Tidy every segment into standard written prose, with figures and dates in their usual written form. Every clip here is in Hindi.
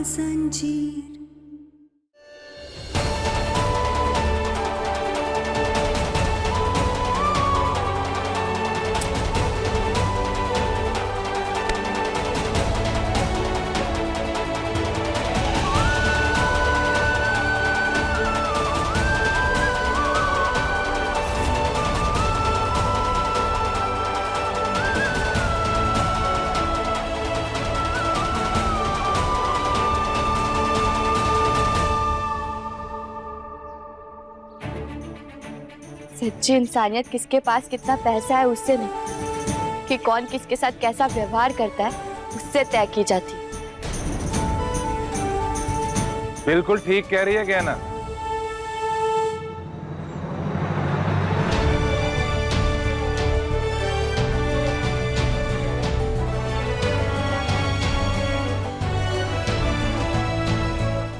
संजीर। सच्ची इंसानियत किसके पास कितना पैसा है उससे नहीं, कि कौन किसके साथ कैसा व्यवहार करता है उससे तय की जाती। बिल्कुल ठीक कह रही है गहना।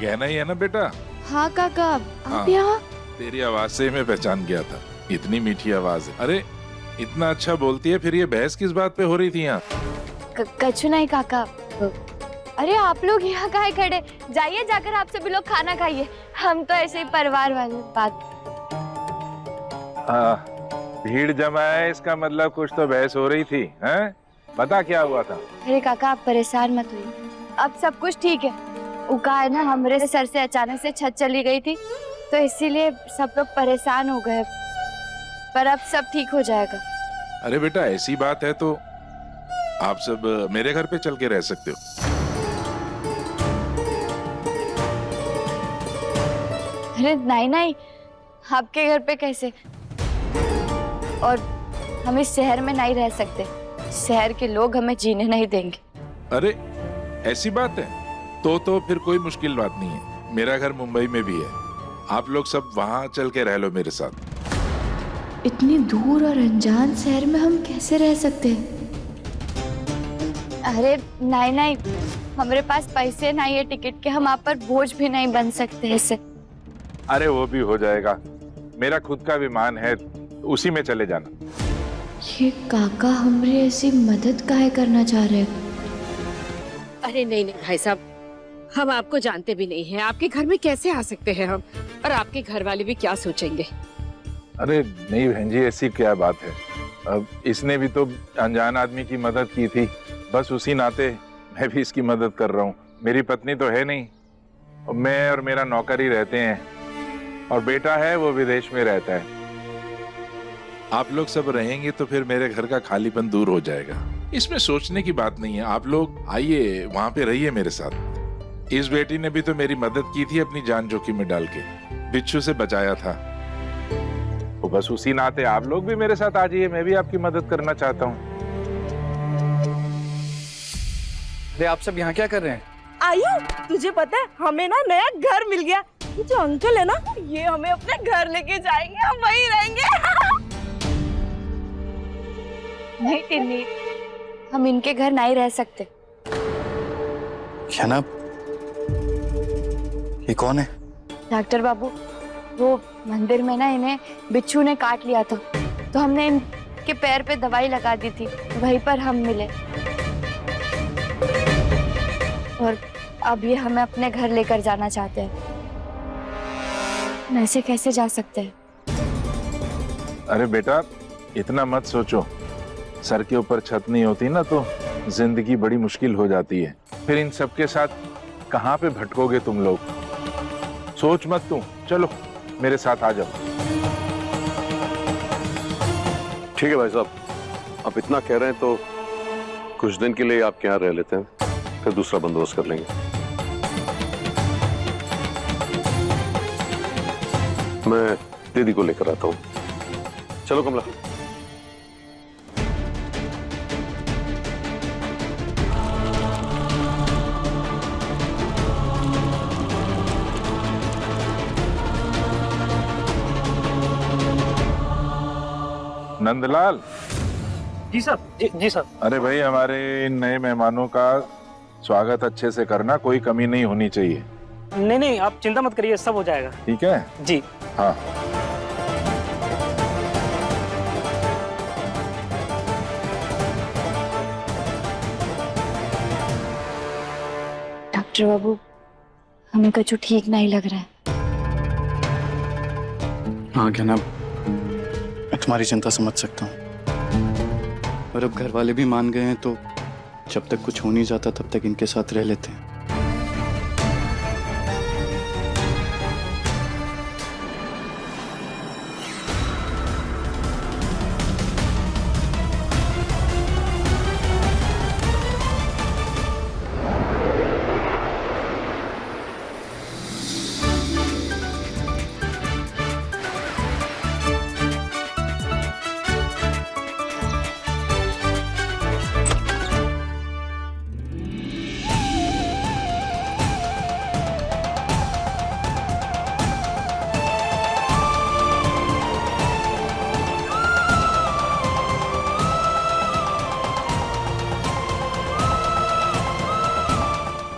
गहना ही है ना बेटा? हाँ काका, हाँ। आप यहाँ? तेरी आवाज से मैं पहचान गया था, इतनी मीठी आवाज है। अरे इतना अच्छा बोलती है, फिर ये बहस किस बात पे हो रही थी यहाँ? कछु नहीं काका। अरे आप लोग यहाँ काहे खड़े, जाइए जाकर आप सभी लोग खाना खाइए। हम तो ऐसे ही परिवार वाले बात। भीड़ जमा है, इसका मतलब कुछ तो बहस हो रही थी, हैं? बता क्या हुआ था? अरे काका आप परेशान मत होइए, अब सब कुछ ठीक है। उका है ना, हमारे सर से अचानक से छत चली गई थी तो इसीलिए सब लोग परेशान हो गए, पर अब सब ठीक हो जाएगा। अरे बेटा ऐसी बात है तो आप सब मेरे घर पे चल के रह सकते हो। अरे नहीं नहीं, आपके घर पे कैसे? और हम इस शहर में नहीं रह सकते, शहर के लोग हमें जीने नहीं देंगे। अरे ऐसी बात है तो फिर कोई मुश्किल बात नहीं है। मेरा घर मुंबई में भी है, आप लोग सब वहां चल के रह लो मेरे साथ। इतनी दूर और अनजान शहर में हम कैसे रह सकते हैं? अरे नहीं नहीं, हमारे पास पैसे नहीं है टिकट के, हम आप पर बोझ भी नहीं बन सकते ऐसे। अरे वो भी हो जाएगा, मेरा खुद का विमान है, उसी में चले जाना। ये काका हमारी ऐसी मदद काहे करना चाह रहे हैं? अरे नहीं नहीं भाई साहब, हम आपको जानते भी नहीं हैं, आपके घर में कैसे आ सकते हैं हम, और आपके घर वाले भी क्या सोचेंगे। अरे नहीं बहन जी, ऐसी क्या बात है, अब इसने भी तो अनजान आदमी की मदद की थी, बस उसी नाते मैं भी इसकी मदद कर रहा हूँ। मेरी पत्नी तो है नहीं, और मैं और मेरा नौकर ही रहते हैं, और बेटा है वो विदेश में रहता है। आप लोग सब रहेंगे तो फिर मेरे घर का खालीपन दूर हो जाएगा, इसमें सोचने की बात नहीं है। आप लोग आइए वहां पे रहिए मेरे साथ। इस बेटी ने भी तो मेरी मदद की थी, अपनी जान जोखिम में डाल के बिच्छू से बचाया था, तो बस उसी नाते आप लोग भी मेरे साथ आ जाइए, मैं भी आपकी मदद करना चाहता हूँ। अरे आप सब यहाँ क्या कर रहे हैं? आयु, तुझे पता है हमें ना नया घर मिल गया। ये जो अंकल है ना, ये हमें अपने घर लेके जाएंगे, हम वहीं रहेंगे। नहीं टिन्नी, हम इनके घर नहीं रह सकते। क्या ना, ये कौन है? डॉक्टर बाबू, वो मंदिर में ना इन्हें बिच्छू ने काट लिया था, तो हमने इनके पैर पे दवाई लगा दी थी, वहीं पर हम मिले, और अब ये हमें अपने घर लेकर जाना चाहते हैं। ऐसे कैसे जा सकते हैं? अरे बेटा इतना मत सोचो, सर के ऊपर छत नहीं होती ना तो जिंदगी बड़ी मुश्किल हो जाती है, फिर इन सब के साथ कहाँ पे भटकोगे तुम लोग। सोच मत तुम, चलो मेरे साथ आ जाओ। ठीक है भाई साहब, आप इतना कह रहे हैं तो कुछ दिन के लिए आपके यहाँ रह लेते हैं, फिर दूसरा बंदोबस्त कर लेंगे। मैं दीदी को लेकर आता हूँ। चलो कमला। नंदलाल। जी साहब। जी सर। अरे भाई हमारे इन नए मेहमानों का स्वागत अच्छे से करना, कोई कमी नहीं होनी चाहिए। नहीं नहीं, आप चिंता मत करिए, सब हो जाएगा। ठीक है जी हाँ। डॉक्टर बाबू, हमें कछु ठीक नहीं लग रहा है। हाँ कहना, मैं तुम्हारी चिंता समझ सकता हूँ, और अब घर वाले भी मान गए हैं तो जब तक कुछ हो नहीं जाता तब तक इनके साथ रह लेते हैं।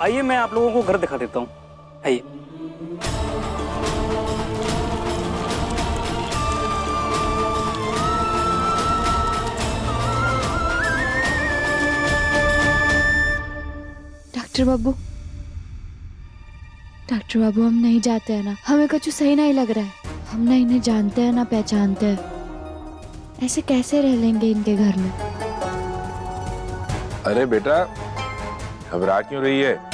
आइए मैं आप लोगों को घर दिखा देता हूँ, आइए। डॉक्टर बाबू हम नहीं जाते हैं ना, हमें कुछ सही नहीं लग रहा है। हम ना इन्हें जानते हैं ना पहचानते हैं, ऐसे कैसे रह लेंगे इनके घर में। अरे बेटा, घबरा क्यों रही है?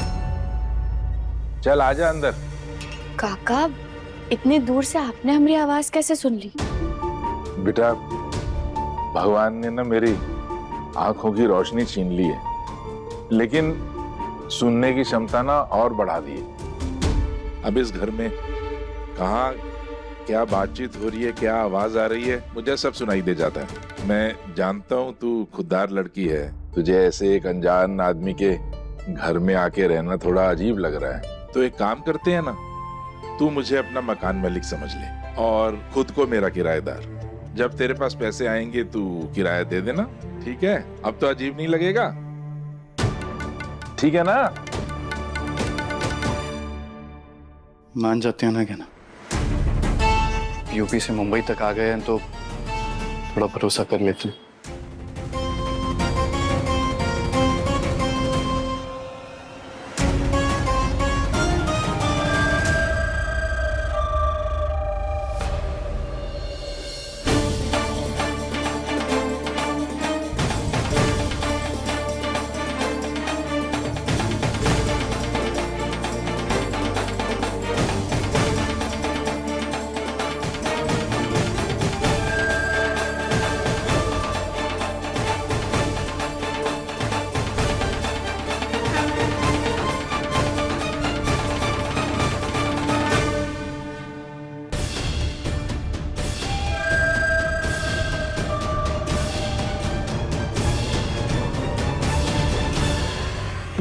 चल आजा अंदर। काका, इतनी दूर से आपने हमारी आवाज कैसे सुन ली? बेटा, भगवान ने ना मेरी आंखों की रोशनी छीन ली है, लेकिन सुनने की क्षमता ना और बढ़ा दी है। अब इस घर में कहाँ क्या बातचीत हो रही है, क्या आवाज आ रही है, मुझे सब सुनाई दे जाता है। मैं जानता हूँ तू खुददार लड़की है, तुझे ऐसे एक अनजान आदमी के घर में आके रहना थोड़ा अजीब लग रहा है। तो एक काम करते हैं ना, तू मुझे अपना मकान मालिक समझ ले और खुद को मेरा किराएदार। जब तेरे पास पैसे आएंगे तू किराया दे देना, ठीक है? अब तो अजीब नहीं लगेगा, ठीक है ना? मान जाते हो ना कहना, यूपी से मुंबई तक आ गए हैं तो थोड़ा भरोसा कर लेते हैं।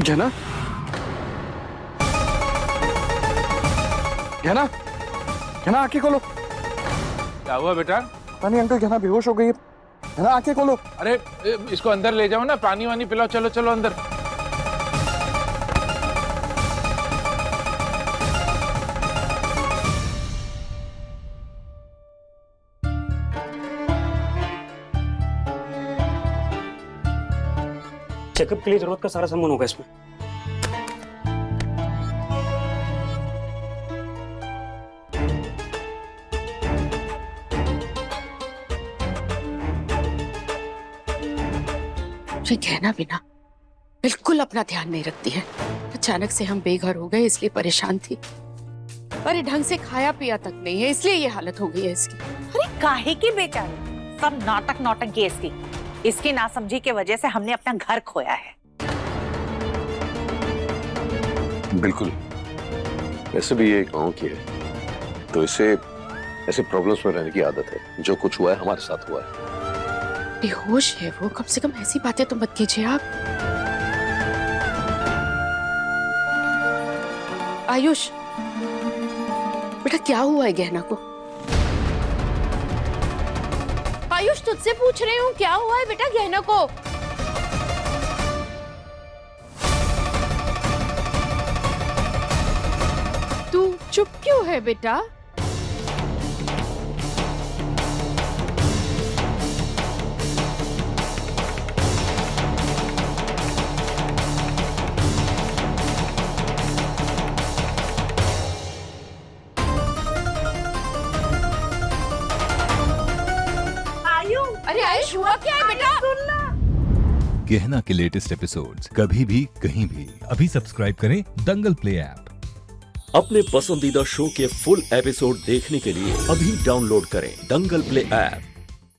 कहना, कहना, कहना आंखें खोलो। क्या हुआ बेटा? पता नहीं अंकल, कहना बेहोश हो गई है। कहना आंखें खोलो। अरे इसको अंदर ले जाओ ना, पानी वानी पिलाओ। चलो चलो अंदर। चेकअप के लिए जरूरत का सारा सामान होगा इसमें। ये कहना भी ना बिल्कुल अपना ध्यान नहीं रखती है। अचानक से हम बेघर हो गए इसलिए परेशान थी। अरे ढंग से खाया पिया तक नहीं है, इसलिए ये हालत हो गई है इसकी। अरे काहे की बेचारी, सब नाटक नौटंकी है इसकी नासमझी की वजह से हमने अपना घर खोया है। बिल्कुल, वैसे भी ये गांव की है तो इसे ऐसे प्रॉब्लम्स में रहने की आदत है। जो कुछ हुआ है हमारे साथ हुआ है। बेहोश है वो, कम से कम ऐसी बातें तो मत कीजिए आप। आयुष बेटा, क्या हुआ है गहना को? आयुष तुझसे पूछ रही हूँ, क्या हुआ है बेटा गहना को? तू चुप क्यों है बेटा? आयुष हुआ क्या है बेटा? गहना के लेटेस्ट एपिसोड्स कभी भी कहीं भी अभी सब्सक्राइब करें दंगल प्ले ऐप। अपने पसंदीदा शो के फुल एपिसोड देखने के लिए अभी डाउनलोड करें दंगल प्ले ऐप।